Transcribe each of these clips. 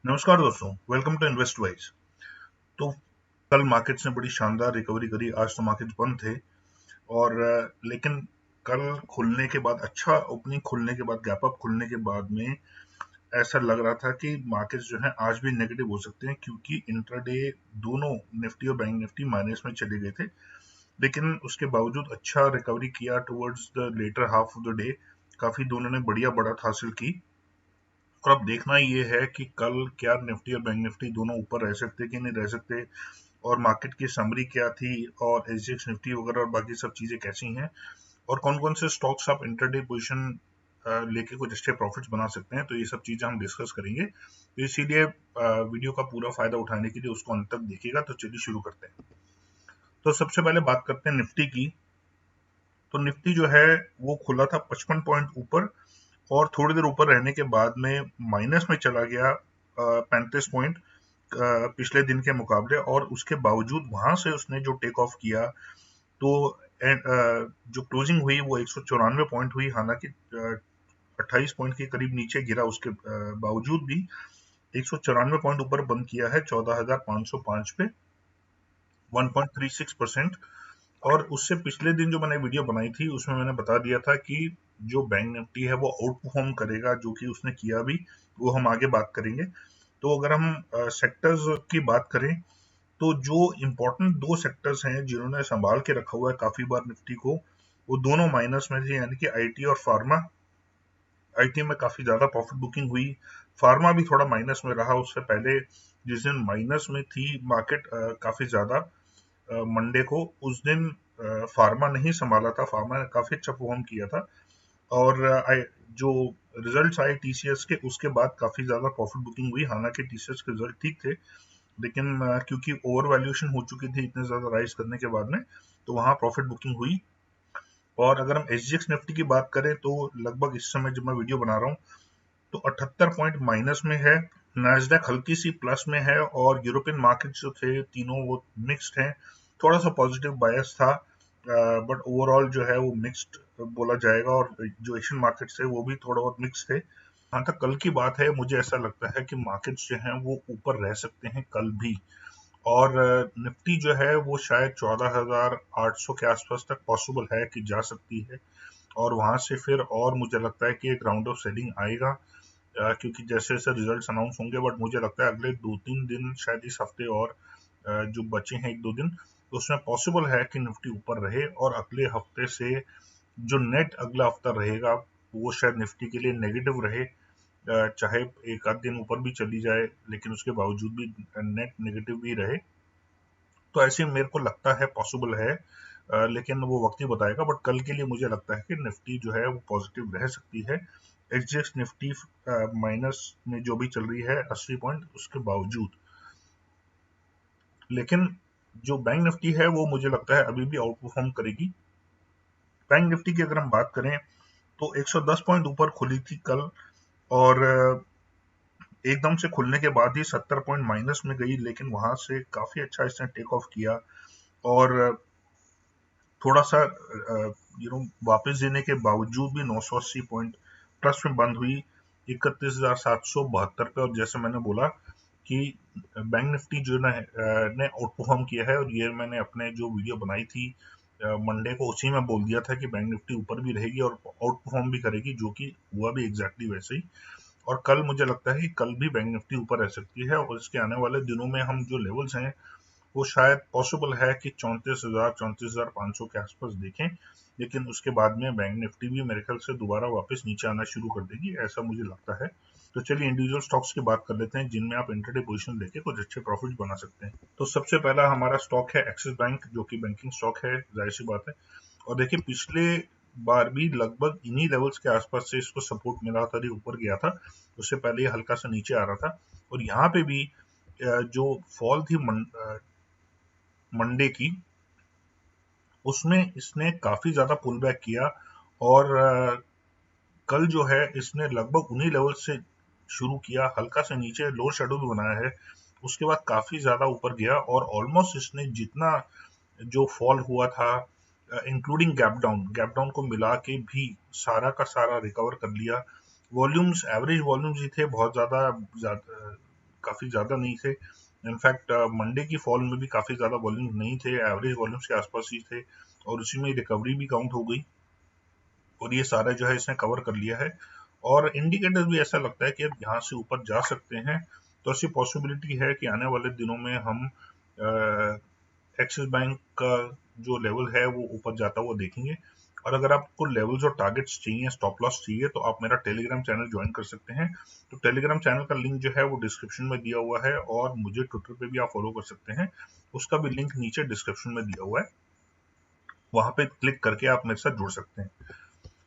नमस्कार दोस्तों, welcome to invest wise. तो कल मार्केट्स ने बड़ी शानदार रिकवरी करी। आज तो मार्केट्स बंद थे और लेकिन कल खुलने के बाद अच्छा ओपनिंग खुलने के बाद गैप अप खुलने के बाद में ऐसा लग रहा था कि मार्केट्स जो है आज भी नेगेटिव हो सकते हैं, क्योंकि इंट्राडे दोनों निफ्टी और बैंक निफ्टी माइनस में चले गए थे। लेकिन उसके बावजूद अच्छा रिकवरी किया towards the latter half of the day. काफी दोनों ने बढ़िया बढ़त हासिल की और अब देखना ये है कि कल क्या निफ्टी और बैंक निफ्टी दोनों ऊपर रह सकते कि नहीं रह सकते, और मार्केट की समरी क्या थी, और एसजीएक्स निफ्टी वगैरह और बाकी सब चीजें कैसी हैं, और कौन कौन से स्टॉक्स आप इंटरडे पोजीशन लेके कुछ अच्छे प्रॉफिट्स बना सकते हैं। तो ये सब चीजें हम डिस्कस करेंगे, तो इसीलिए वीडियो का पूरा फायदा उठाने के लिए उसको अंत तक देखिएगा। तो चलिए शुरू करते हैं। तो सबसे पहले बात करते हैं निफ्टी की। तो निफ्टी जो है वो खुला था 55 पॉइंट ऊपर, और थोड़ी देर ऊपर रहने के बाद में माइनस में चला गया 35 पॉइंट पिछले दिन के मुकाबले, और उसके बावजूद वहां से उसने जो टेक ऑफ किया तो जो क्लोजिंग हुई वो 194 पॉइंट हुई। हालांकि 28 पॉइंट के करीब नीचे गिरा, उसके बावजूद भी 194 पॉइंट ऊपर बंद किया है 14,505 पे, 1.36%। और उससे पिछले दिन जो मैंने वीडियो बनाई थी उसमें मैंने बता दिया था कि जो बैंक निफ्टी है वो आउट परफॉर्म करेगा, जो कि उसने किया भी। वो हम आगे बात करेंगे। तो अगर हम सेक्टर्स की बात करें, तो जो इम्पोर्टेंट दो सेक्टर्स हैं जिन्होंने संभाल के रखा हुआ है काफी बार निफ्टी को, वो दोनों माइनस में थे, यानी कि आईटी और फार्मा। आईटी में काफी ज्यादा प्रॉफिट बुकिंग हुई, फार्मा भी थोड़ा माइनस में रहा। उससे पहले जिस दिन माइनस में थी मार्केट काफी ज्यादा मंडे को, उस दिन फार्मा नहीं संभाला था, फार्मा ने काफी अच्छा परफॉर्म किया था। और जो रिजल्ट्स आए टीसीएस के उसके बाद काफी ज्यादा प्रॉफिट बुकिंग हुई। हालांकि टीसीएस के रिजल्ट ठीक थे, लेकिन क्योंकि ओवर वैल्यूएशन हो चुकी थी इतने ज्यादा राइज करने के बाद में, तो वहां प्रॉफिट बुकिंग हुई। और अगर हम एसजीएक्स निफ्टी की बात करें तो लगभग इस समय जब मैं वीडियो बना रहा हूँ तो 78 पॉइंट माइनस में है। नैस्डैक हल्की सी प्लस में है, और यूरोपियन मार्केट जो थे तीनों वो मिक्स्ड हैं। थोड़ा सा पॉजिटिव बायस था, बट ओवरऑल जो है वो मिक्स्ड बोला जाएगा। और जो एशियन मार्केट्स थे वो भी थोड़ा बहुत मिक्स थे। हाँ, तक कल की बात है, मुझे ऐसा लगता है कि मार्केट्स जो हैं वो ऊपर रह सकते हैं कल भी। और निफ्टी जो है वो शायद 14,800 के आसपास तक पॉसिबल है कि जा सकती है, और वहां से फिर और मुझे लगता है कि एक राउंड ऑफ सेलिंग आएगा, क्योंकि जैसे जैसे रिजल्ट्स अनाउंस होंगे। बट मुझे लगता है अगले 2-3 दिन, शायद इस हफ्ते और जो बचे हैं 1-2 दिन, तो उसमें पॉसिबल है कि निफ्टी ऊपर रहे। और अगले हफ्ते से जो नेट अगला हफ्ता रहेगा वो शायद निफ्टी के लिए नेगेटिव रहे, चाहे एक आध दिन ऊपर भी चली जाए लेकिन उसके बावजूद भी नेट नेगेटिव भी रहे। तो ऐसे मेरे को लगता है पॉसिबल है, लेकिन वो वक्त ही बताएगा। बट कल के लिए मुझे लगता है कि निफ्टी जो है वो पॉजिटिव रह सकती है। एचजीएक्स निफ्टी माइनस में जो भी चल रही है 80 पॉइंट उसके बावजूद। लेकिन जो बैंक निफ्टी है वो मुझे लगता है अभी भी आउट परफॉर्म करेगी। बैंक निफ्टी की अगर हम बात करें तो 110 पॉइंट ऊपर खुली थी कल, और एकदम से खुलने के बाद ही 70 पॉइंट माइनस में गई, लेकिन वहां से काफी अच्छा इसने टेक ऑफ किया। और थोड़ा सा वापस देने के बावजूद भी 980 पॉइंट प्लस में बंद हुई 31,772 पे। और जैसे मैंने बोला कि बैंक निफ्टी जो ने आउट परफॉर्म किया है, और ये मैंने अपने जो वीडियो बनाई थी मंडे को उसी में बोल दिया था कि बैंक निफ्टी ऊपर भी रहेगी और आउट परफॉर्म भी करेगी, जो कि हुआ भी एग्जैक्टली वैसे ही। और कल मुझे लगता है कि कल भी बैंक निफ्टी ऊपर रह सकती है, और इसके आने वाले दिनों में हम जो लेवल्स हैं वो शायद पॉसिबल है कि 34,000 34,500 के आसपास देखें। लेकिन उसके बाद में बैंक निफ्टी भी मेरे ख्याल से दोबारा वापस नीचे आना शुरू कर देगी, ऐसा मुझे लगता है। तो चलिए इंडिविजुअल स्टॉक्स की बात कर लेते हैं जिनमें आप इंट्राडे पोजीशन लेके कुछ अच्छे प्रॉफिट बना सकते हैं। तो सबसे पहला हमारा स्टॉक है एक्सिस बैंक, जो कि बैंकिंग स्टॉक है, जाहिर सी बात है। और देखिए पिछले बार भी लगभग इन्हीं लेवल्स के आसपास से इसको सपोर्ट मिला था, ऊपर गया था। उससे पहले ये हल्का सा नीचे आ रहा था, और यहाँ पे भी जो फॉल थी मंडे की, उसमें इसने काफी ज्यादा पुल बैक किया। और कल जो है इसने लगभग उन्हीं लेवल से शुरू किया, हल्का से नीचे लो शेडो भी बनाया है, उसके बाद काफी ज्यादा ऊपर गया, और ऑलमोस्ट इसने जितना जो फॉल हुआ था इंक्लूडिंग गैप डाउन को मिला के भी सारा का सारा रिकवर कर लिया। वॉल्यूम्स एवरेज वॉल्यूम्स ही थे बहुत ज्यादा काफ़ी ज़्यादा नहीं थे। इनफैक्ट मंडे की फॉल में भी काफ़ी ज़्यादा वॉल्यूम नहीं थे, एवरेज वॉल्यूम्स के आसपास ही थे, और उसी में रिकवरी भी काउंट हो गई और ये सारा जो है इसने कवर कर लिया है। और इंडिकेटर भी ऐसा लगता है कि अब यहाँ से ऊपर जा सकते हैं, तो ऐसी पॉसिबिलिटी है कि आने वाले दिनों में हम एक्सिस बैंक का जो लेवल है वो ऊपर जाता हुआ देखेंगे। और अगर आपको लेवल्स और टारगेट्स चाहिए, स्टॉप लॉस चाहिए, तो आप मेरा टेलीग्राम चैनल ज्वाइन कर सकते हैं। तो टेलीग्राम चैनल का लिंक जो है वो डिस्क्रिप्शन में दिया हुआ है, और मुझे ट्विटर पे भी आप फॉलो कर सकते हैं, उसका भी लिंक नीचे डिस्क्रिप्शन में दिया हुआ है, वहां पे क्लिक करके आप मेरे साथ जुड़ सकते हैं।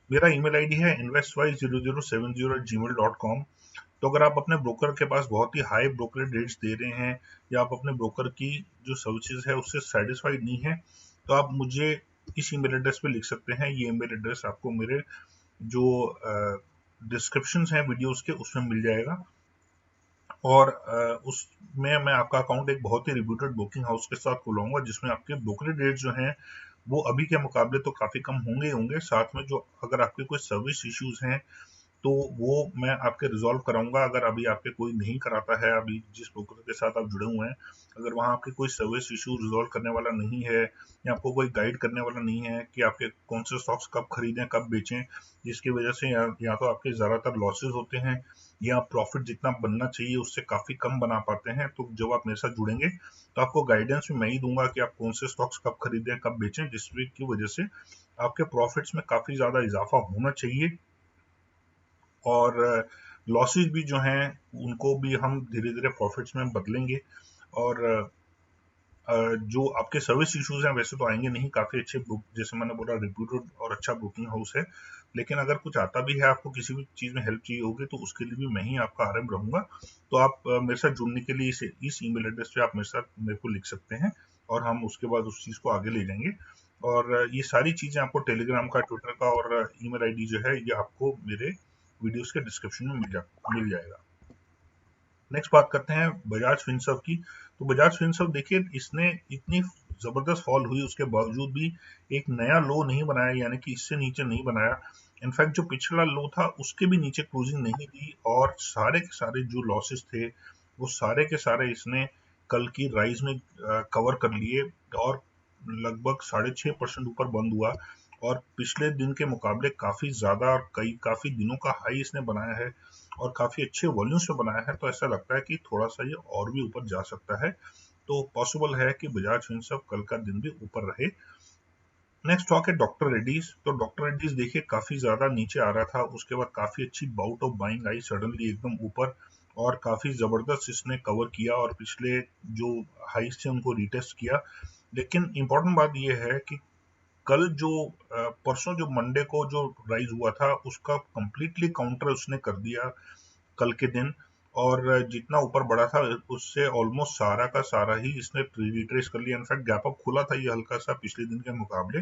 मेरा ईमेल आईडी है investwise0070@gmail.com। तो अगर आप अपने ब्रोकर के पास बहुत ही हाई ब्रोकरेज रेट्स दे रहे हैं, या आप अपने ब्रोकर की जो सर्विसेज है उससे सेटिस्फाइड नहीं है, तो आप मुझे इस ईमेल एड्रेस पे लिख सकते हैं। ये ईमेल एड्रेस आपको मेरे जो डिस्क्रिप्शन हैं वीडियोस के उसमें मिल जाएगा, और उसमें मैं आपका अकाउंट एक बहुत ही रिप्यूटेड ब्रोकिंग हाउस के साथ खुलवाऊंगा, जिसमें आपके ब्रोकरेज रेट जो हैं वो अभी के मुकाबले तो काफ़ी कम होंगे होंगे, साथ में जो अगर आपके कोई सर्विस इश्यूज हैं तो वो मैं आपके रिजॉल्व कराऊंगा। अगर अभी आपके कोई नहीं कराता है, अभी जिस ब्रोकर के साथ आप जुड़े हुए हैं, अगर वहाँ आपके कोई सर्विस इशू रिजॉल्व करने वाला नहीं है, या आपको कोई गाइड करने वाला नहीं है कि आपके कौन से स्टॉक्स कब खरीदें कब बेचें, जिसकी वजह से या तो आपके ज़्यादातर लॉसेज होते हैं, या प्रॉफिट जितना बनना चाहिए उससे काफ़ी कम बना पाते हैं, तो जब आप मेरे साथ जुड़ेंगे तो आपको गाइडेंस भी मैं ही दूंगा कि आप कौन से स्टॉक्स कब खरीदें कब बेचें, जिसकी वजह से आपके प्रॉफिट्स में काफ़ी ज़्यादा इजाफा होना चाहिए, और लॉसेज भी जो हैं उनको भी हम धीरे धीरे प्रॉफिट्स में बदलेंगे। और जो आपके सर्विस इश्यूज हैं वैसे तो आएंगे नहीं, काफ़ी अच्छे बुक, जैसे मैंने बोला, रिप्यूटेड और अच्छा बुकिंग हाउस है, लेकिन अगर कुछ आता भी है, आपको किसी भी चीज़ में हेल्प चाहिए होगी, तो उसके लिए भी मैं ही आपका आरएम रहूंगा। तो आप मेरे साथ जुड़ने के लिए इस ईमेल एड्रेस पे आप मेरे को लिख सकते हैं, और हम उसके बाद उस चीज़ को आगे ले जाएंगे। और ये सारी चीज़ें आपको टेलीग्राम का, ट्विटर का और ईमेल आईडी जो है ये आपको मेरे वीडियोस के डिस्क्रिप्शन में मिल जाएगा। नेक्स्ट बात करते हैं बजाज फिनसर्व की। तो बजाज फिनसर्व देखिए, इसने इतनी जबरदस्त फॉल हुई उसके बावजूद भी एक नया लो नहीं बनाया, यानी कि इससे नीचे नहीं बनाया। इनफैक्ट जो पिछला लो था उसके भी नीचे क्लोजिंग नहीं दी, और सारे के सारे जो लॉसेस थे वो सारे के सारे इसने कल की राइज में कवर कर लिए, और लगभग 6.5% ऊपर बंद हुआ, और पिछले दिन के मुकाबले काफी ज्यादा और काफी दिनों का हाई इसने बनाया है, और काफी अच्छे वॉल्यूम्स में बनाया है। तो ऐसा लगता है कि थोड़ा सा ये और भी ऊपर जा सकता है, तो पॉसिबल है कि बजाज फिनसर्व कल का दिन भी ऊपर रहे। नेक्स्ट स्टॉक है डॉक्टर रेड्डीज। तो डॉक्टर रेड्डीज देखिए काफी ज्यादा नीचे आ रहा था, उसके बाद काफी अच्छी bout of buying I suddenly एकदम ऊपर, और काफी जबरदस्त इसने कवर किया, और पिछले जो हाइस थे उनको रिटेस्ट किया। लेकिन इंपॉर्टेंट बात यह है कि कल जो परसों जो मंडे को जो राइज हुआ था उसका कंप्लीटली काउंटर उसने कर दिया कल के दिन, और जितना ऊपर बढ़ा था उससे ऑलमोस्ट सारा का सारा ही इसने रिट्रेस कर लिया। इनफैक्ट गैप अप खुला था ये हल्का सा पिछले दिन के मुकाबले,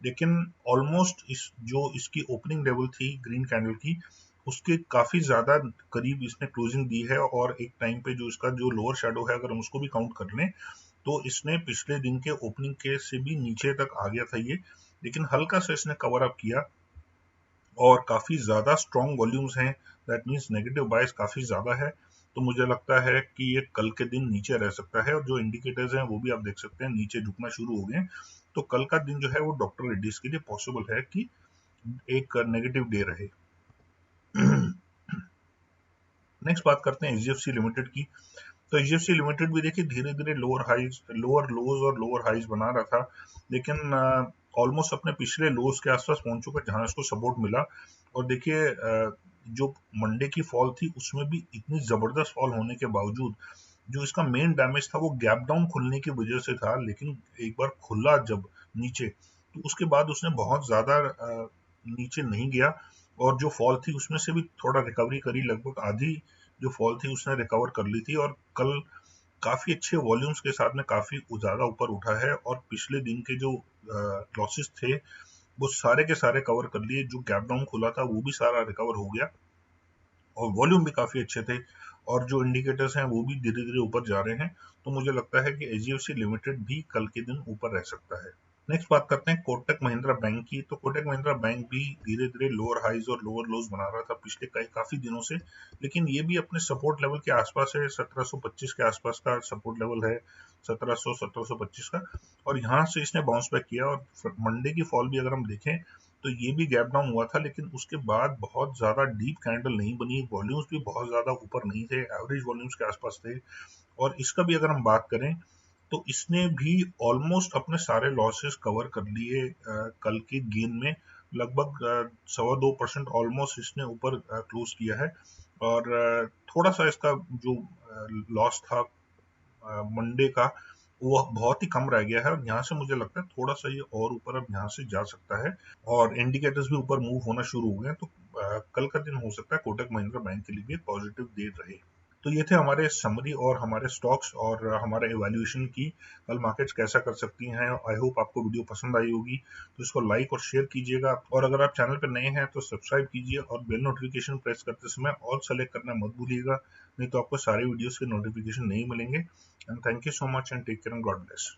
लेकिन ऑलमोस्ट जो इसकी ओपनिंग लेवल थी ग्रीन कैंडल की, उसके काफी ज्यादा करीब इसने क्लोजिंग दी है, और एक टाइम पे जो इसका जो लोअर शेडो है अगर हम उसको भी काउंट कर लें, तो इसने पिछले दिन के ओपनिंग के से भी नीचे तक आ गया था ये, लेकिन हल्का सा इसने कवर अप किया, और काफी ज्यादा स्ट्रॉन्ग वॉल्यूम्स हैं, दैट मींस नेगेटिव बायस काफी ज्यादा है। तो मुझे लगता है कि ये कल के दिन नीचे रह सकता है, और जो इंडिकेटर्स हैं वो भी आप देख सकते हैं नीचे झुकना शुरू हो गए। तो कल का दिन जो है वो डॉक्टर रेड्डीज के लिए पॉसिबल है कि एक नेगेटिव डे रहे। नेक्स्ट बात करते हैं एचडीएफसी लिमिटेड की। तो एचडीएफसी लिमिटेड भी देखिए धीरे धीरे लोअर लोज और लोअर हाइज बना रहा था, लेकिन ऑलमोस्ट अपने पिछले लोज के आसपास पहुंच चुका जहां इसको सपोर्ट मिला। और देखिए जो मंडे की फॉल थी उसमें भी इतनी जबरदस्त फॉल होने के बावजूद जो इसका मेन डैमेज था वो गैप डाउन खुलने की वजह से था, लेकिन एक बार खुला जब नीचे, तो उसके बाद उसने बहुत ज्यादा नीचे नहीं गया, और जो फॉल थी उसमें से भी थोड़ा रिकवरी करी, लगभग आधी जो फॉल थी उसने रिकवर कर ली थी, और कल काफी अच्छे वॉल्यूम्स के साथ में काफी ज्यादा ऊपर उठा है, और पिछले दिन के जो लॉसेस थे वो सारे के सारे कवर कर लिए, जो गैप डाउन खुला था वो भी सारा रिकवर हो गया, और वॉल्यूम भी काफी अच्छे थे, और जो इंडिकेटर्स हैं वो भी धीरे धीरे ऊपर जा रहे हैं। तो मुझे लगता है कि एचडीएफसी लिमिटेड भी कल के दिन ऊपर रह सकता है। नेक्स्ट बात करते हैं कोटक महिंद्रा बैंक की। तो कोटक महिंद्रा बैंक भी धीरे धीरे लोअर हाइज और लोअर लोज बना रहा था पिछले काफी दिनों से, लेकिन ये भी अपने सपोर्ट लेवल के आसपास है। 1725 के आसपास का सपोर्ट लेवल है, 1725 का, और यहाँ से इसने बाउंस बैक किया। और मंडे की फॉल भी अगर हम देखें तो ये भी गैप डाउन हुआ था, लेकिन उसके बाद बहुत ज्यादा डीप कैंडल नहीं बनी, वॉल्यूम्स भी बहुत ज्यादा ऊपर नहीं थे, एवरेज वॉल्यूम्स के आसपास थे। और इसका भी अगर हम बात करें तो इसने भी ऑलमोस्ट अपने सारे लॉसेस कवर कर लिए कल के गेन में, लगभग 1.25% ऑलमोस्ट इसने ऊपर क्लोज किया है। और थोड़ा सा इसका जो लॉस था मंडे का, वो बहुत ही कम रह गया है, और यहाँ से मुझे लगता है थोड़ा सा ये और ऊपर अब यहाँ से जा सकता है, और इंडिकेटर्स भी ऊपर मूव होना शुरू हो गए हैं। तो कल का दिन हो सकता है कोटक महिंद्रा बैंक के लिए भी पॉजिटिव डे रहे। तो ये थे हमारे समरी और हमारे स्टॉक्स और हमारे इवैल्यूएशन की कल मार्केट्स कैसा कर सकती हैं। आई होप आपको वीडियो पसंद आई होगी, तो इसको लाइक और शेयर कीजिएगा, और अगर आप चैनल पर नए हैं तो सब्सक्राइब कीजिए और बेल नोटिफिकेशन प्रेस करते समय ऑल सेलेक्ट करना मत भूलिएगा, नहीं तो आपको सारे वीडियोस के नोटिफिकेशन नहीं मिलेंगे। And thank you so much and take care and God bless.